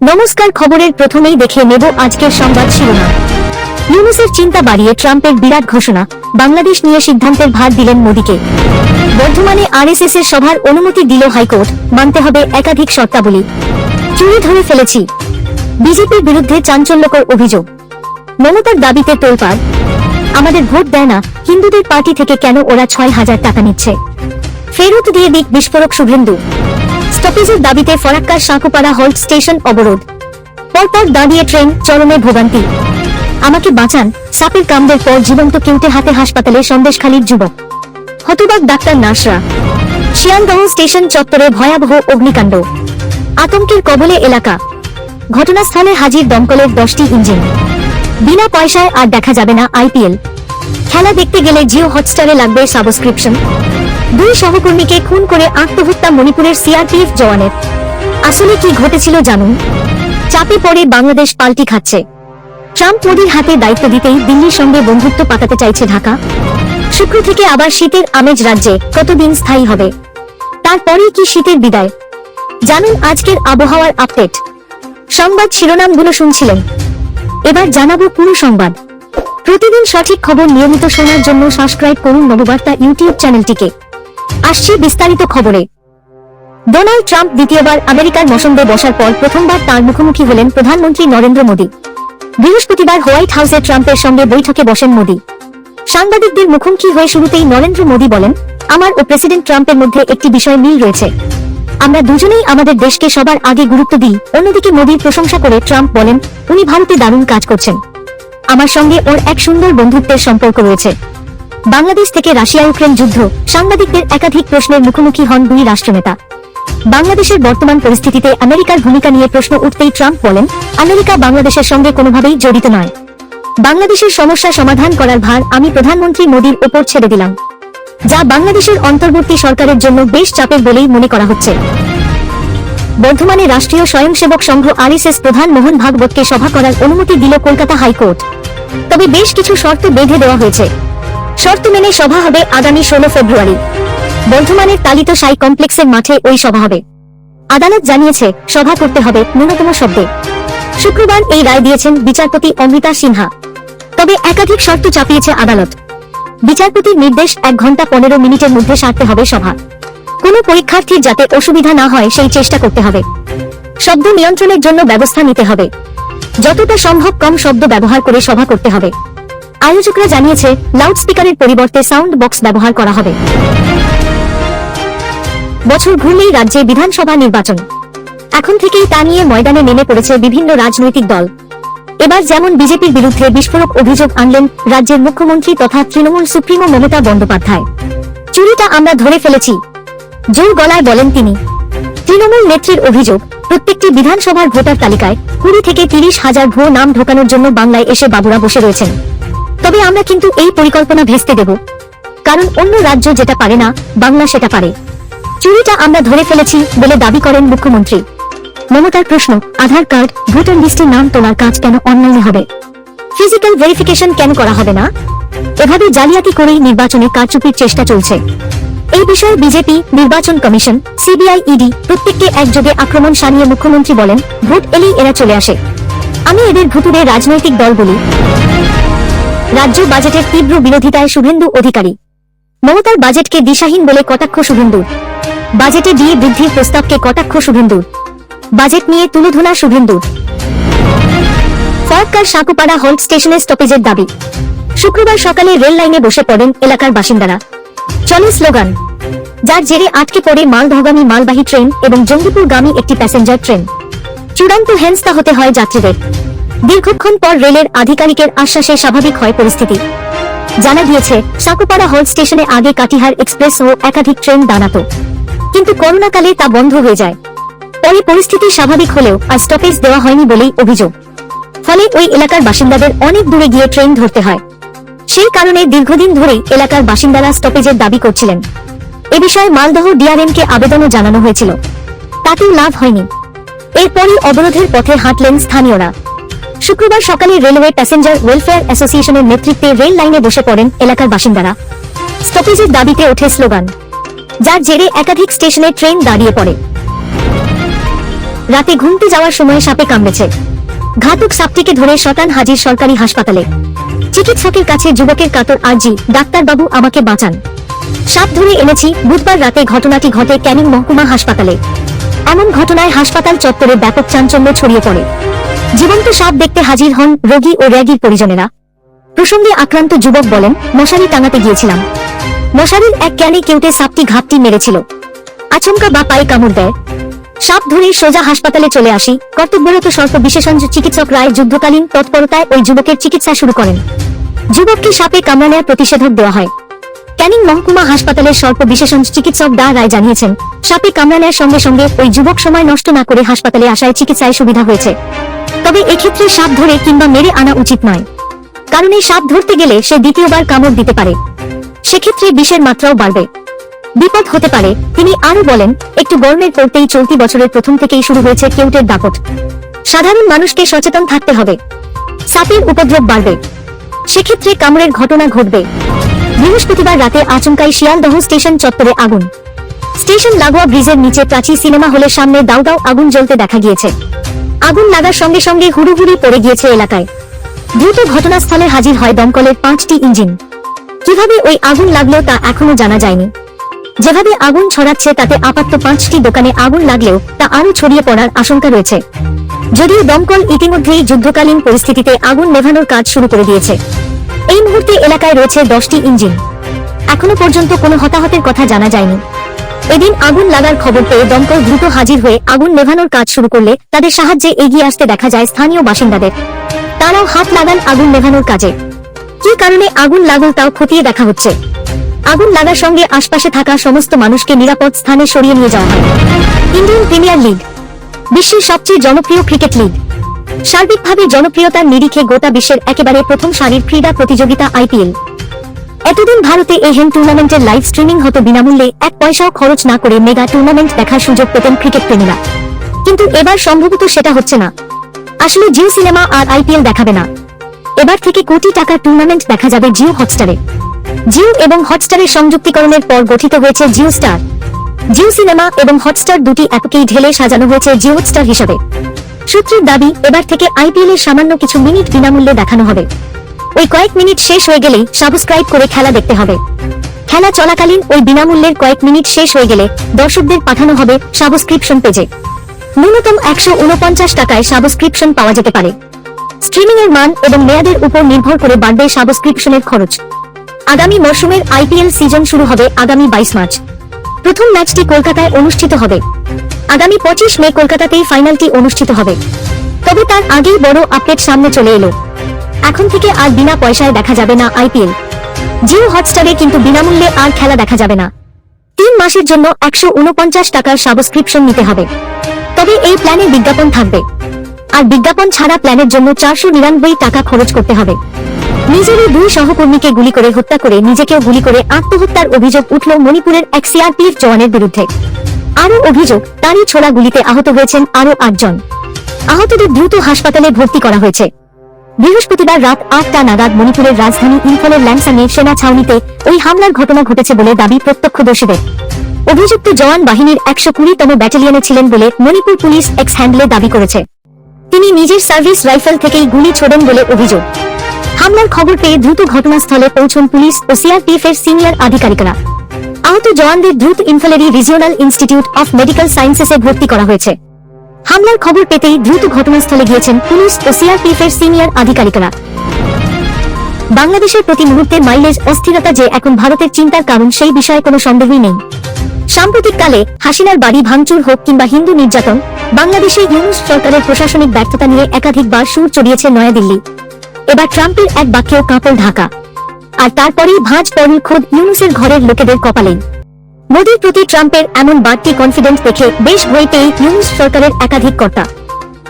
নমস্কার, খবরের প্রথমেই দেখে নেব আজকের সংবাদ শিরোনাম। ইউনূসের চিন্তা বাড়িয়ে ট্রাম্পের বিরাট ঘোষণা, বাংলাদেশ নিয়ে সিদ্ধান্তের ভার দিলেন মোদীকে। বর্ধমানে আরএসএস এর সভার অনুমতি দিল হাইকোর্ট, মানতে হবে একাধিক শর্তাবলী। চুরি ধরে ফেলেছি, বিজেপির বিরুদ্ধে চাঞ্চল্যকর অভিযোগ। মমতার দাবিতে তোলপাড়, আমাদের ভোট দেয় না, হিন্দুদের পার্টি থেকে কেন ওরা ৬,০০০ টাকা নিচ্ছে, ফেরত দিয়ে দিক বিস্ফোরক শুভেন্দু। স্টপেজের দাবিতে ফরাক্কার সাঁকুপাড়া হল্ট স্টেশন অবরোধ, পরপর দাঁড়িয়ে ট্রেন, চরমে ভোগান্তি। আমাকে বাঁচান, সাপের কামড়ের পর জীবন্ত কেউটে হাতে হাসপাতালে সন্দেশখালীর যুবক। হতবাক ডাক্তার নার্সরা। শিয়ালদহ স্টেশন চত্বরে ভয়াবহ অগ্নিকাণ্ড, আতঙ্কের কবলে এলাকা। ঘটনাস্থলে হাজির দমকলের 10টি ইঞ্জিন। বিনা পয়সায় আর দেখা যাবে না আইপিএল খেলা দেখতে গেলে জিও হটস্টারে লাগবে সাবস্ক্রিপশন। 2 সহকর্মীকে খুন করে আত্মহত্যা মণিপুরের সিআরপিএফ জওয়ানের। আসলে কি ঘটেছিল জানুন। চাপে পড়ে বাংলাদেশ পাল্টি খাচ্ছে। ট্রাম্প মোদীর হাতে দায়িত্ব দিতেই দিল্লির সঙ্গে বন্ধুত্ব পাতাতে চাইছে ঢাকা। শুক্র থেকে আবার শীতের আমেজ রাজ্যে কতদিন স্থায়ী হবে, তারপরেই কি শীতের বিদায়? জানুন আজকের আবহাওয়ার আপডেট। সংবাদ শিরোনামগুলো শুনছিলেন, এবার জানাবো পুরো সংবাদ। প্রতিদিন সঠিক খবর নিয়মিত শোনার জন্য সাবস্ক্রাইব করুন নববার্তা ইউটিউব চ্যানেলটিকে। আসছে বিস্তারিত খবরে। ডোনাল্ড ট্রাম্প দ্বিতীয়বার আমেরিকার মসনদে বসার পর প্রথমবার তাঁর মুখোমুখি হলেন প্রধানমন্ত্রী নরেন্দ্র মোদী। বৃহস্পতিবার হোয়াইট হাউসে ট্রাম্পের সঙ্গে বৈঠকে বসেন মোদী। সাংবাদিকদের মুখোমুখি হয়ে শুরুতেই নরেন্দ্র মোদী বলেন, আমার ও প্রেসিডেন্ট ট্রাম্পের মধ্যে একটি বিষয় মিল রয়েছে। আমরা দুজনেই আমাদের দেশকে সবার আগে গুরুত্ব দিই। অন্যদিকে মোদীর প্রশংসা করে ট্রাম্প বলেন, উনি ভারতে দারুণ কাজ করছেন। আমার সঙ্গে ওর এক সুন্দর বন্ধুত্বের সম্পর্ক রয়েছে। বাংলাদেশ থেকে রাশিয়া ইউক্রেন যুদ্ধ, সাংবাদিকদের একাধিক প্রশ্নের মুখোমুখি হন দুই রাষ্ট্রনেতা। বাংলাদেশের বর্তমান পরিস্থিতিতে আমেরিকার ভূমিকা নিয়ে প্রশ্ন উঠতেই ট্রাম্প বলেন, আমেরিকা বাংলাদেশের সঙ্গে কোনোভাবেই জড়িত নয়। বাংলাদেশের সমস্যা সমাধান করার ভার আমি প্রধানমন্ত্রী মোদীর ওপর ছেড়ে দিলাম, যা বাংলাদেশের অন্তর্বর্তী সরকারের জন্য বেশ চাপের বলেই মনে করা হচ্ছে। বর্ধমানে রাষ্ট্রীয় স্বয়ংসেবক সংঘ আরএসএস প্রধান মোহন ভাগবতকে সভা করার অনুমতি দিল কলকাতা হাইকোর্ট। তবে বেশ কিছু শর্ত বেঁধে দেওয়া হয়েছে। শর্ত মেনে সভা হবে আগামী 16 ফেব্রুয়ারি। বর্ধমানের তালিত সাই কমপ্লেক্সের মাঠে ওই সভা হবে। আদালত জানিয়েছে, সভা করতে হবে ন্যূনতম শব্দে। শুক্রবার এই রায় দিয়েছেন বিচারপতি অমৃতা সিনহা। তবে একাধিক শর্ত চাপিয়েছে আদালত। বিচারপতির নির্দেশ, 1 ঘন্টা 15 মিনিটের মধ্যে সারতে হবে সভা। কোনো পরীক্ষার্থীর যাতে অসুবিধা না হয় সেই চেষ্টা করতে হবে। শব্দ নিয়ন্ত্রণের জন্য ব্যবস্থা নিতে হবে। যতটা সম্ভব কম শব্দ ব্যবহার করে সভা করতে হবে। আয়োজকরা জানিয়েছে, লাউডস্পিকারের পরিবর্তে সাউন্ড বক্স ব্যবহার করা হবে। বছর ঘুরলেই রাজ্যে বিধানসভা নির্বাচন। এখন থেকেই তা নিয়ে ময়দানে নেমে পড়েছে বিভিন্ন রাজনৈতিক দল। এবার যেমন বিজেপির বিরুদ্ধে বিস্ফোরক অভিযোগ আনলেন রাজ্যের মুখ্যমন্ত্রী তথা তৃণমূল সুপ্রিমো মমতা বন্দ্যোপাধ্যায়। চুরিটা আমরা ধরে ফেলেছি, জোর গলায় বলেন তিনি। তৃণমূল নেত্রীর অভিযোগ, প্রত্যেকটি বিধানসভার ভোটার তালিকায় 20 থেকে 30,000 ভুয়ো নাম ঢোকানোর জন্য বাংলায় এসে বাবুরা বসে রয়েছেন। তবে আমরা কিন্তু এই পরিকল্পনা ভেস্তে দেব, কারণ অন্য রাজ্য যেটা পারে না, বাংলা সেটা পারে। চুরিটা আমরা ধরে ফেলেছি বলে দাবি করেন মুখ্যমন্ত্রী। মমতার প্রশ্ন, আধার কার্ড, ভোটার লিস্টে নাম তোলার কাজ কেন অনলাইনে হবে? ফিজিক্যাল ভেরিফিকেশন কেন করা হবে না? এভাবে জালিয়াতি করেই নির্বাচনে কারচুপির চেষ্টা চলছে। এই বিষয়ে বিজেপি, নির্বাচন কমিশন, সিবিআই, ইডি প্রত্যেককে একযোগে আক্রমণ সানিয়ে মুখ্যমন্ত্রী বলেন, ভোট এলেই এরা চলে আসে। আমি এদের ভুতুরে রাজনৈতিক দল বলি। রাজ্য বাজেটের তীব্র বিরোধিতায় শুভেন্দু অধিকারী। মমতার বাজেটকে দিশাহীন বলে কটাক্ষ শুভেন্দুর। বাজেটে ডিএ বৃদ্ধির প্রস্তাবকে কটাক্ষ শুভেন্দুর। বাজেট নিয়ে তুলোধনা শুভেন্দুর। ফরাক্কার সাঁকুপাড়া হল্ট স্টেশনে স্টপেজের দাবি। শুক্রবার সকালে রেল লাইনে বসে পড়েন এলাকার বাসিন্দারা। চলে স্লোগান, যার জেরে আটকে পড়ে মালদহগামী মালবাহী ট্রেন এবং জঙ্গিপুরগামী একটি প্যাসেঞ্জার ট্রেন। চূড়ান্ত হেনস্থা হতে হয় যাত্রীদের। দীর্ঘক্ষণ পর রেলের আধিকারিকের আশ্বাসে স্বাভাবিক হয় পরিস্থিতি। জানা গিয়েছে, সাঁকুপাড়া হল্ট স্টেশনে আগে কাটিহার এক্সপ্রেস ও একাধিক ট্রেন দাঁড়াত, কিন্তু করোনাকালে তা বন্ধ হয়ে যায়। পরে পরিস্থিতি স্বাভাবিক হলেও আর স্টপেজ দেওয়া হয়নি বলেই অভিযোগ। ফলে ওই এলাকার বাসিন্দাদের অনেক দূরে গিয়ে ট্রেন ধরতে হয়। সেই কারণে দীর্ঘদিন ধরেই এলাকার বাসিন্দারা স্টপেজের দাবি করছিলেন। এ বিষয়ে মালদহ ডিআরএমকে আবেদনও জানানো হয়েছিল, তাতেও লাভ হয়নি। এরপরই অবরোধের পথে হাঁটলেন স্থানীয়রা। শুক্রবার সকালে রেলওয়ে প্যাসেঞ্জার ওয়েলফেয়ার অ্যাসোসিয়েশনের নেতৃত্বে রেল লাইনে বসে পড়েন এলাকার বাসিন্দারা। স্টপেজের দাবিতে ওঠে স্লোগান, যার জেরে একাধিক স্টেশনে ট্রেন দাঁড়িয়ে পড়ে। রাতে ঘুমতে যাওয়ার সময় সাপে কামড়েছে। ঘাতক সাপটিকে ধরে শতান হাজির সরকারি হাসপাতালে। চিকিৎসকের কাছে যুবকের কাতর আর্জি, ডাক্তারবাবু আমাকে বাঁচান। সাপ ধরে এনেছি। বুধবার রাতে ঘটনাটি ঘটে ক্যানিং মহকুমা হাসপাতালে। এমন ঘটনায় হাসপাতাল চত্বরে ব্যাপক চাঞ্চল্য ছড়িয়ে পড়ে। জীবন্ত সাপ দেখতে হাজির হন রোগী ও রোগীর পরিজনেরা। প্রসঙ্গে আক্রান্ত যুবক বলেন, মশারি টাঙাতে গিয়েছিলাম। মশারির এক ক্যানে কেউটে সাপটি ঘাপটি মেরেছিল। আচমকা বা পায়ে কামড় দেয়। সাপ ধরে সোজা হাসপাতালে চলে আসি। কর্তব্যরত সর্প বিশেষজ্ঞ চিকিৎসক রায় যুদ্ধকালীন তৎপরতায় ওই যুবকের চিকিৎসা শুরু করেন। যুবককে সাপে কামড়ানোর প্রতিষেধক দেওয়া হয়। ক্যানিং মহকুমা হাসপাতালের সর্প বিশেষজ্ঞ চিকিৎসক ডা রায় জানিয়েছেন, সাপে কামড়ানোর সঙ্গে সঙ্গে ওই যুবক সময় নষ্ট না করে হাসপাতালে আসায় চিকিৎসায় সুবিধা হয়েছে। তবে এক্ষেত্রে সাপ ধরে কিংবা মেরে আনা উচিত নয়, কারণ এই সাপ ধরতে গেলে সে দ্বিতীয়বার কামড় দিতে পারে। সেক্ষেত্রে বিষের মাত্রাও বাড়বে, বিপদ হতে পারে। তিনি আরো বলেন, একটু গরমের পড়তেই চলতি বছরের প্রথম থেকেই শুরু হয়েছে কেউটের দাপট। সাধারণ মানুষকে সচেতন থাকতে হবে। সাপের উপদ্রব বাড়বে, সেক্ষেত্রে কামড়ের ঘটনা ঘটবে। বৃহস্পতিবার রাতে আচমকাই শিয়ালদহ স্টেশন চত্বরে আগুন। স্টেশন লাগোয়া ব্রিজের নিচে প্রাচী সিনেমা হলের সামনে দাউ দাউ আগুন জ্বলতে দেখা গিয়েছে। আগুন লাগার সঙ্গে সঙ্গে হুড়ুহুড়ি পড়ে গিয়েছে এলাকায়। দ্রুত ঘটনাস্থলে হাজির হয় দমকলের 5টি ইঞ্জিন। কিভাবে ওই আগুন লাগলো তা এখনো জানা যায়নি। যেভাবে আগুন ছড়াচ্ছে তাতে আপাতত 5টি দোকানে আগুন লাগলেও তা আরো ছড়িয়ে পড়ার আশঙ্কা রয়েছে। যদিও দমকল ইতিমধ্যেই যুদ্ধকালীন পরিস্থিতিতে আগুন নেভানোর কাজ শুরু করে দিয়েছে। এই মুহূর্তে এলাকায় রয়েছে 10টি ইঞ্জিন। এখনো পর্যন্ত কোনো হতাহতের কথা জানা যায়নি। এদিন আগুন লাগার খবর পেয়ে দমকল দ্রুত হাজির হয়ে আগুন নেভানোর কাজ শুরু করলে তাদের সাহায্যে এগিয়ে আসতে দেখা যায় স্থানীয় বাসিন্দাদের। তারাও হাত লাগান আগুন নেভানোর কাজে। কি কারণে আগুন লাগল তাও খতিয়ে দেখা হচ্ছে। আগুন লাগার সঙ্গে আশপাশে থাকা সমস্ত মানুষকে নিরাপদ স্থানে সরিয়ে নিয়ে যাওয়া হয়। ইন্ডিয়ান প্রিমিয়ার লিগ বিশ্বের সবচেয়ে জনপ্রিয় ক্রিকেট লিগ। সার্বিকভাবে জনপ্রিয়তার নিরিখে গোটা বিশ্বের একেবারে প্রথম সারির ক্রীড়া প্রতিযোগিতা আইপিএল। এতদিন ভারতে এই হেন টুর্নামেন্টের লাইভ স্ট্রিমিং হতো বিনামূল্যে, 1 পয়সাও খরচ না করে মেগা টুর্নামেন্ট দেখার সুযোগ পেতেন ক্রিকেট প্রেমীরা। কিন্তু এবার সম্ভবত সেটা হচ্ছে না। আসলে জিও সিনেমা আর আইপিএল দেখাবে না। এবার থেকে কোটি টাকার টুর্নামেন্ট দেখা যাবে জিও হটস্টারে। জিও এবং হটস্টারের সংযুক্তিকরণের পর গঠিত হয়েছে জিও স্টার। জিও সিনেমা এবং হটস্টার দুটি অ্যাপকেই ঢেলে সাজানো হয়েছে জিও হটস্টার হিসেবে। সূত্রের দাবি, এবার থেকে আইপিএল এর সামান্য কিছু মিনিট বিনামূল্যে দেখানো হবে। ওই কয়েক মিনিট শেষ হয়ে গেলেই সাবস্ক্রাইব করে খেলা দেখতে হবে। খেলা চলাকালীন ওই বিনামূল্যের কয়েক মিনিট শেষ হয়ে গেলে দর্শকদের পাঠানো হবে সাবস্ক্রিপশন পেজে। ন্যূনতম 149 টাকায় সাবস্ক্রিপশন পাওয়া যেতে পারে। স্ট্রিমিং এর মান এবং মেয়াদের উপর নির্ভর করে বাড়বে সাবস্ক্রিপশনের খরচ। আগামী মরশুমের আইপিএল সিজন শুরু হবে আগামী 22 মার্চ। প্রথম ম্যাচটি কলকাতায় অনুষ্ঠিত হবে। আগামী 25 মে কলকাতাতেই ফাইনালটি অনুষ্ঠিত হবে। তবে তার আগেই বড় আপডেট সামনে চলে এলো। এখন থেকে আর বিনা পয়সায় দেখা যাবে না আইপিএল। জিও হটস্টারে কিন্তু বিনামূল্যে আর খেলা দেখা যাবে না। 3 মাসের জন্য 149 টাকার সাবস্ক্রিপশন নিতে হবে। তবে এই প্ল্যানে বিজ্ঞাপন থাকবে। আর বিজ্ঞাপন ছাড়া প্ল্যানের জন্য 499 টাকা খরচ করতে হবে। নিজেরই 2 সহকর্মীকে গুলি করে হত্যা করে নিজেকেও গুলি করে আত্মহত্যার অভিযোগ উঠল মণিপুরের এক সিআরপিএফ জওয়ানের বিরুদ্ধে। আরও অভিযোগ, তারই ছোড়া গুলিতে আহত হয়েছেন আরও 8 জন। আহতদের দ্রুত হাসপাতালে ভর্তি করা হয়েছে। বৃহস্পতিবার রাত 8টা নাগাদ মণিপুরের রাজধানী ইম্ফলের ল্যাংসাংয়ে সেনা ছাউনিতে ওই হামলার ঘটনা ঘটেছে বলে দাবি প্রত্যক্ষদর্শীদের। অভিযুক্ত জওয়ান বাহিনীর 120তম ব্যাটালিয়নে ছিলেন বলে মণিপুর পুলিশ এক্স হ্যান্ডলে দাবি করেছে। তিনি নিজের সার্ভিস রাইফেল থেকেই গুলি ছোড়েন বলে অভিযোগ। হামলার খবর পেয়ে দ্রুত ঘটনাস্থলে পৌঁছন পুলিশ ও সিআরপিএফ এর সিনিয়র আধিকারিকরা। আহত জওয়ানদের দ্রুত ইম্ফলেরই রিজিওনাল ইনস্টিটিউট অফ মেডিকেল সায়েন্সেসে ভর্তি করা হয়েছে। হামলার খবর পেতেই দ্রুত ঘটনাস্থলে গিয়েছেন পুলিশ ও সিআরপিএফ এর সিনিয়র আধিকারিকরা। বাংলাদেশের প্রতি মুহূর্তে মাইলেজ অস্থিরতা যে এখন ভারতের চিন্তার কারণ সেই বিষয়ে কোনো সন্দেহই নেই। সাম্প্রতিককালে হাসিনার বাড়ি ভাঙচুর হোক কিংবা হিন্দু নির্যাতন, বাংলাদেশে ইউনূস সরকারের প্রশাসনিক ব্যর্থতা নিয়ে একাধিকবার সুর চড়িয়েছে নয়াদিল্লি। এবার ট্রাম্পের এক বাক্যেও কাঁপল ঢাকা। আর তারপরেই ভাঁজ পড়ল খোদ ইউনূসের ঘরের লোকেদের কপালেই। মোদির প্রতি ট্রাম্পের এমন বাড়তি কনফিডেন্স দেখে বেশ ভয় পেয়ে ইউনূস সরকারের একাধিক কর্তা।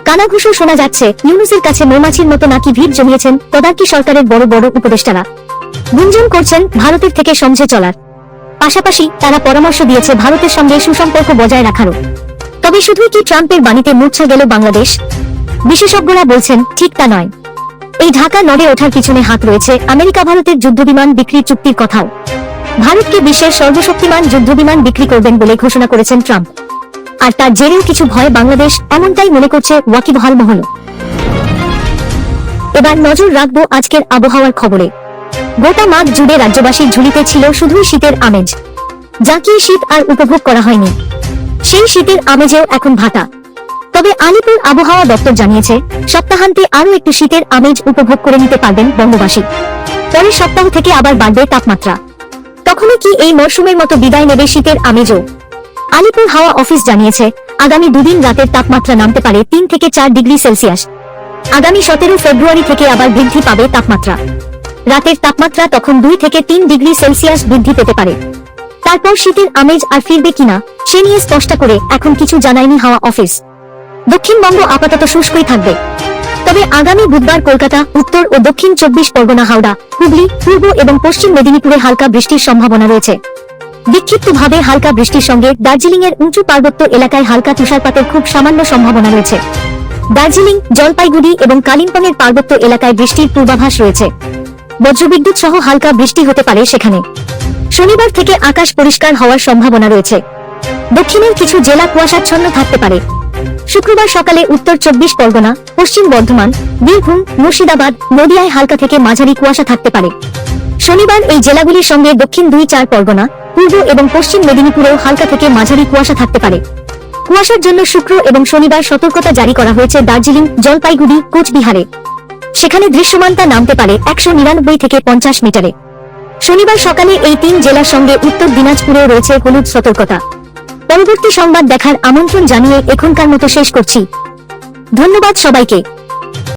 কানাঘুষো শোনা যাচ্ছে ইউনূসের কাছে মৌমাছির মতো নাকি ভিড় জমিয়েছেন তদারকি সরকারের বড় বড় উপদেষ্টারা। গুঞ্জন করছেন ভারতের থেকে সমঝে চলার। পাশাপাশি তারা পরামর্শ দিয়েছে ভারতের সঙ্গে সুসম্পর্ক বজায় রাখারও। তবে শুধুই কি ট্রাম্পের বাণীতে মূর্ছা গেল বাংলাদেশ? বিশেষজ্ঞরা বলছেন ঠিক তা নয়। এই ঢাকা নড়ে ওঠার পিছনে হাত রয়েছে আমেরিকা ভারতের যুদ্ধবিমান বিক্রির চুক্তির কথাও। ভারতকে বিশ্বের সর্বশক্তিমান যুদ্ধবিমান বিক্রি করবেন বলে ঘোষণা করেছেন ট্রাম্প। আর তার জেরেও কিছু ভয় বাংলাদেশ, এমনটাই মনে করছে ওয়াকিবহাল মহল। এবার নজর রাখবো আজকের আবহাওয়ার খবরে। গোটা মাঘ জুড়ে রাজ্যবাসীর ঝুলিতে ছিল শুধুই শীতের আমেজ, যা কি শীত আর উপভোগ করা হয়নি। সেই শীতের আমেজেও এখন ভাটা। তবে আলিপুর আবহাওয়া দপ্তর জানিয়েছে, সপ্তাহান্তে আরও একটু শীতের আমেজ উপভোগ করে নিতে পারবেন বঙ্গবাসী। পরের সপ্তাহ থেকে আবার বাড়বে তাপমাত্রা। তখনই কি এই মরশুমের মতো বিদায় নেবে শীতের আমেজও? আলিপুর হাওয়া অফিস জানিয়েছে, আগামী দুদিন রাতের তাপমাত্রা নামতে পারে 3 থেকে 4 ডিগ্রি সেলসিয়াস। আগামী 17 ফেব্রুয়ারি থেকে আবার বৃদ্ধি পাবে তাপমাত্রা। রাতের তাপমাত্রা তখন 2 থেকে 3 ডিগ্রি সেলসিয়াস বৃদ্ধি পেতে পারে। তারপর শীতের আমেজ আর ফিরবে কিনা সে নিয়ে স্পষ্ট করে এখন কিছু জানায়নি হাওয়া অফিস। দক্ষিণবঙ্গ আপাতত শুষ্কই থাকবে। তবে আগামী বুধবার কলকাতা, উত্তর ও দক্ষিণ 24 পরগনা, হাওড়া, হুগলি, পূর্ব এবং পশ্চিম মেদিনীপুরে হালকা বৃষ্টির সম্ভাবনা রয়েছে। বিক্ষিপ্তভাবে হালকা বৃষ্টির সঙ্গে দার্জিলিং এর উঁচু পার্বত্য এলাকায় হালকা তুষারপাতের খুব সামান্য সম্ভাবনা রয়েছে। দার্জিলিং, জলপাইগুড়ি এবং কালিম্পংয়ের পার্বত্য এলাকায় বৃষ্টির পূর্বাভাস রয়েছে। বজ্রবিদ্যুৎ সহ হালকা বৃষ্টি হতে পারে সেখানে। শনিবার থেকে আকাশ পরিষ্কার হওয়ার সম্ভাবনা রয়েছে। দক্ষিণের কিছু জেলা কুয়াশাচ্ছন্ন থাকতে পারে। শুক্রবার সকালে উত্তর 24 পরগনা, পশ্চিম বর্ধমান, বীরভূম, মুর্শিদাবাদ, নদিয়ায় হালকা থেকে মাঝারি কুয়াশা থাকতে পারে। শনিবার এই জেলাগুলির সঙ্গে দক্ষিণ 2-4 পরগনা, পূর্ব এবং পশ্চিম মেদিনীপুরেও হালকা থেকে মাঝারি কুয়াশা থাকতে পারে। কুয়াশার জন্য শুক্র এবং শনিবার সতর্কতা জারি করা হয়েছে দার্জিলিং, জলপাইগুড়ি, কোচবিহারে। সেখানে দৃশ্যমানতা নামতে পারে 199 থেকে 50 মিটারে। শনিবার সকালে এই 3 জেলার সঙ্গে উত্তর দিনাজপুরেও রয়েছে হলুদ সতর্কতা। পরবর্তী সংবাদ দেখার আমন্ত্রণ জানিয়ে এখনকার মতো শেষ করছি। ধন্যবাদ সবাইকে।